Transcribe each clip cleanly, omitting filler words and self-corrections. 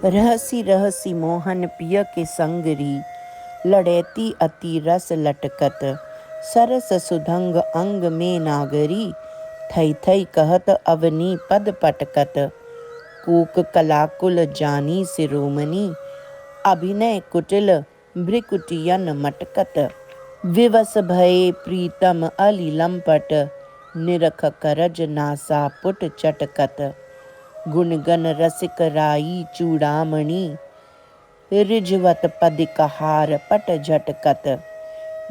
रहसी रहसी मोहन पिय के संगरी, लड़ैती अति रस लटकत, सरस सुधंग अंग में नागरी, थई थई कहत अवनी पद पटकत, कूक कलाकुल जानी सिरोमणि, अभिनय कुटिल भ्रिकुटियन मटकत, विवश भये प्रीतम अली लंपट, निरख करज नासा पुट चटकत, गुणगन रसिक राई चूड़ामणि, रिझवत पदिक हार पट झटकत,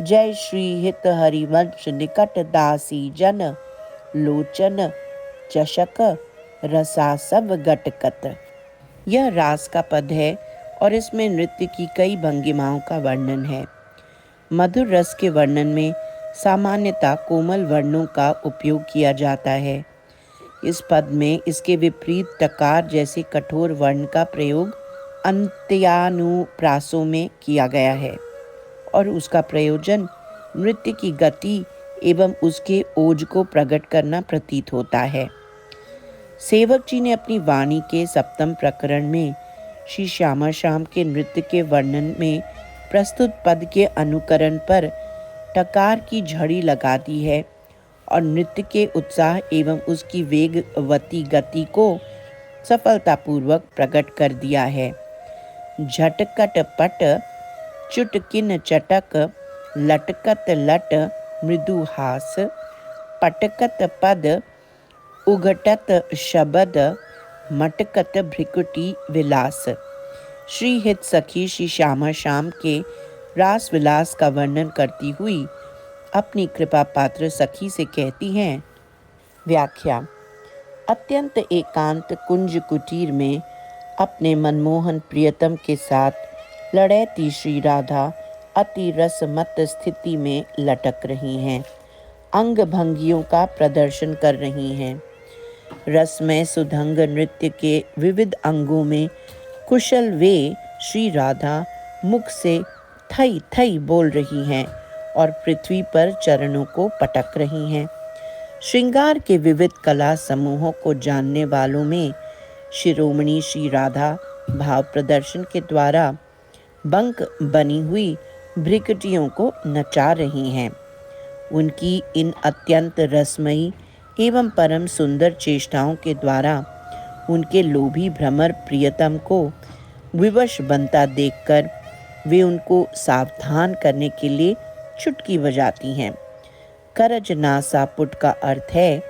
जय श्री हित हरिवंश निकट दासी जन, लोचन चषक रसा सब गटकत। यह रास का पद है और इसमें नृत्य की कई भंगिमाओं का वर्णन है। मधुर रस के वर्णन में सामान्यतः कोमल वर्णों का उपयोग किया जाता है। इस पद में इसके विपरीत टकार जैसे कठोर वर्ण का प्रयोग अंत्यानुप्रासों में किया गया है और उसका प्रयोजन नृत्य की गति एवं उसके ओज को प्रकट करना प्रतीत होता है। सेवक जी ने अपनी वाणी के सप्तम प्रकरण में श्री श्यामा श्याम के नृत्य के वर्णन में प्रस्तुत पद के अनुकरण पर टकार की झड़ी लगा दी है और नृत्य के उत्साह एवं उसकी वेगवती गति को सफलतापूर्वक प्रकट कर दिया है। झटकट पट चुटकिन चटक, लटकत लट मृदुहास, पटकत पद उघटत शबद, मटकत भ्रिकुटी विलास। श्री हित सखी श्री श्यामा श्याम के रास विलास का वर्णन करती हुई अपनी कृपा पात्र सखी से कहती हैं। व्याख्या। अत्यंत एकांत कुंज कुटीर में अपने मनमोहन प्रियतम के साथ लड़ैती श्री राधा अति रसमत स्थिति में लटक रही हैं, अंग भंगियों का प्रदर्शन कर रही हैं। रसमय सुधंग नृत्य के विविध अंगों में कुशल वे श्री राधा मुख से थई थई बोल रही हैं और पृथ्वी पर चरणों को पटक रही हैं। श्रृंगार के विविध कला समूहों को जानने वालों में शिरोमणि श्री राधा भाव प्रदर्शन के द्वारा बंक बनी हुई भ्रिकुटियों को नचा रही हैं। उनकी इन अत्यंत रसमयी एवं परम सुंदर चेष्टाओं के द्वारा उनके लोभी भ्रमर प्रियतम को विवश बनता देखकर वे उनको सावधान करने के लिए चुटकी बजाती हैं। करज नासापुट का अर्थ है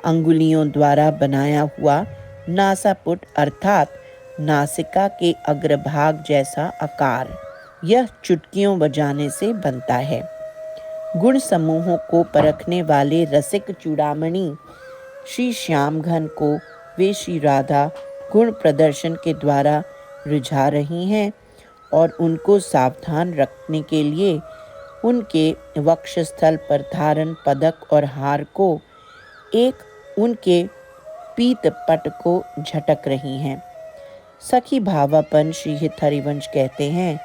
अंगुलियों द्वारा बनाया हुआ नासापुट अर्थात नासिका के अग्रभाग जैसा आकार। यह चुटकियों बजाने से बनता है। गुण समूहों को परखने वाले रसिक चूड़ामणि श्री श्याम घन को वे श्री राधा गुण प्रदर्शन के द्वारा रिझा रही हैं और उनको सावधान रखने के लिए उनके वक्षस्थल पर धारण पदक और हार को एक उनके पीत पट को झटक रही हैं। सखी भावापन श्री हित हरिवंश कहते हैं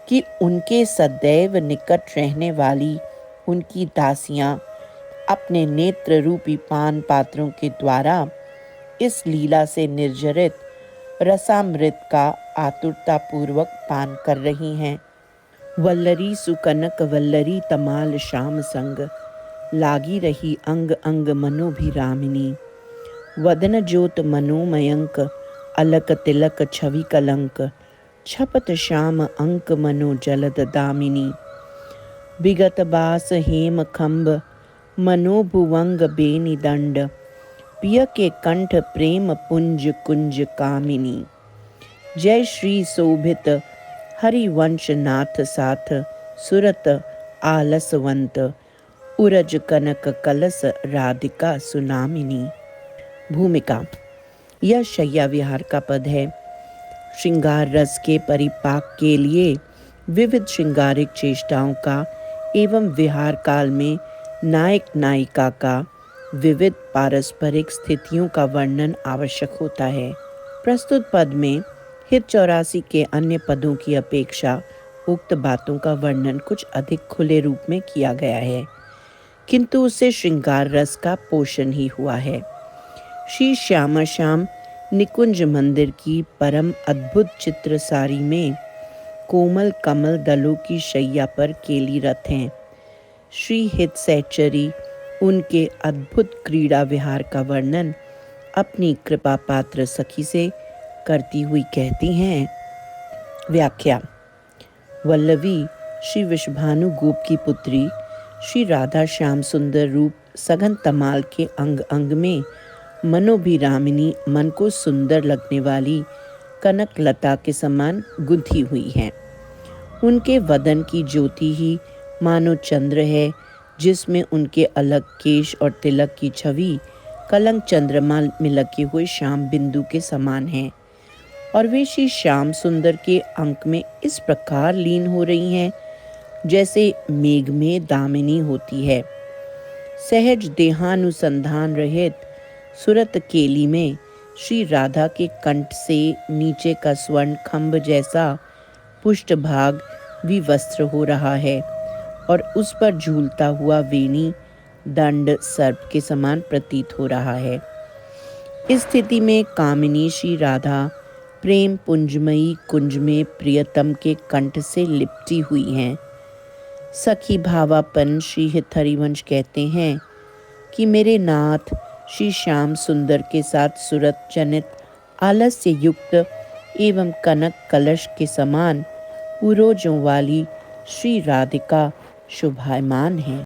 कि उनके सदैव निकट रहने वाली उनकी दासियां अपने नेत्र रूपी पान पात्रों के द्वारा इस लीला से निर्जरित रसामृत का आतुरता पूर्वक पान कर रही हैं। वल्लरी सुकनक वल्लरी तमाल श्याम संग, लागी रही अंग अंग मनोभिरामिनी, वदन ज्योत मनोमयंक, अलक तिलक छवि कलंक, छपत श्याम अंक मनो जलद दामिनी, विगत बास हेम खंब मनोभुवंग बेनी दंड, पिय के कंठ प्रेम पुंज कुंज कामिनी। जय श्री शोभित हरिवंश नाथ साथ, सुरत आलसवंत, उरज कनक कलस राधिका सुनामिनी। भूमिका। यह शय्या विहार का पद है। श्रृंगार रस के परिपाक के लिए विविध श्रृंगारिक चेष्टाओं का एवं विहार काल में नायक नायिका का विविध पारस्परिक स्थितियों का वर्णन आवश्यक होता है। प्रस्तुत पद में हित 84 के अन्य पदों की अपेक्षा उक्त बातों का वर्णन कुछ अधिक खुले रूप में किया गया है, किंतु उससे श्रृंगार रस का पोषण ही हुआ है। श्री श्यामा श्याम निकुंज मंदिर की परम अद्भुत चित्रसारी में कोमल कमल दलों की शैया पर केलीरत हैं। श्री हित सहचरी उनके अद्भुत क्रीड़ा विहार का वर्णन अपनी कृपा पात्र सखी से करती हुई कहती हैं। व्याख्या। वल्लवी श्री विश्वभानु गोप की पुत्री श्री राधा श्याम सुंदर रूप सघन तमाल के अंग अंग में मनोभिरामिनी मन को सुंदर लगने वाली कनक लता के समान गुंथी हुई है। उनके वदन की ज्योति ही मानो चंद्र है, जिसमें उनके अलग केश और तिलक की छवि कलंक चंद्रमा में लगे हुए श्याम बिंदु के समान है और वे श्री श्याम सुंदर के अंक में इस प्रकार लीन हो रही हैं जैसे मेघ में दामिनी होती है। सहज देहानुसंधान रहित सुरत केली में श्री राधा के कंठ से नीचे का स्वर्ण खंभ जैसा पुष्टभाग विवस्त्र हो रहा है और उस पर झूलता हुआ वेणी दंड सर्प के समान प्रतीत हो रहा है। इस स्थिति में कामिनी श्री राधा प्रेम पुंजमयी कुंज में प्रियतम के कंठ से लिपटी हुई हैं। सखी भावापन श्री हित हरिवंश कहते हैं कि मेरे नाथ श्री श्याम सुंदर के साथ सुरत जनित आलस्य युक्त एवं कनक कलश के समान पुरोजों वाली श्री राधिका शोभायमान है।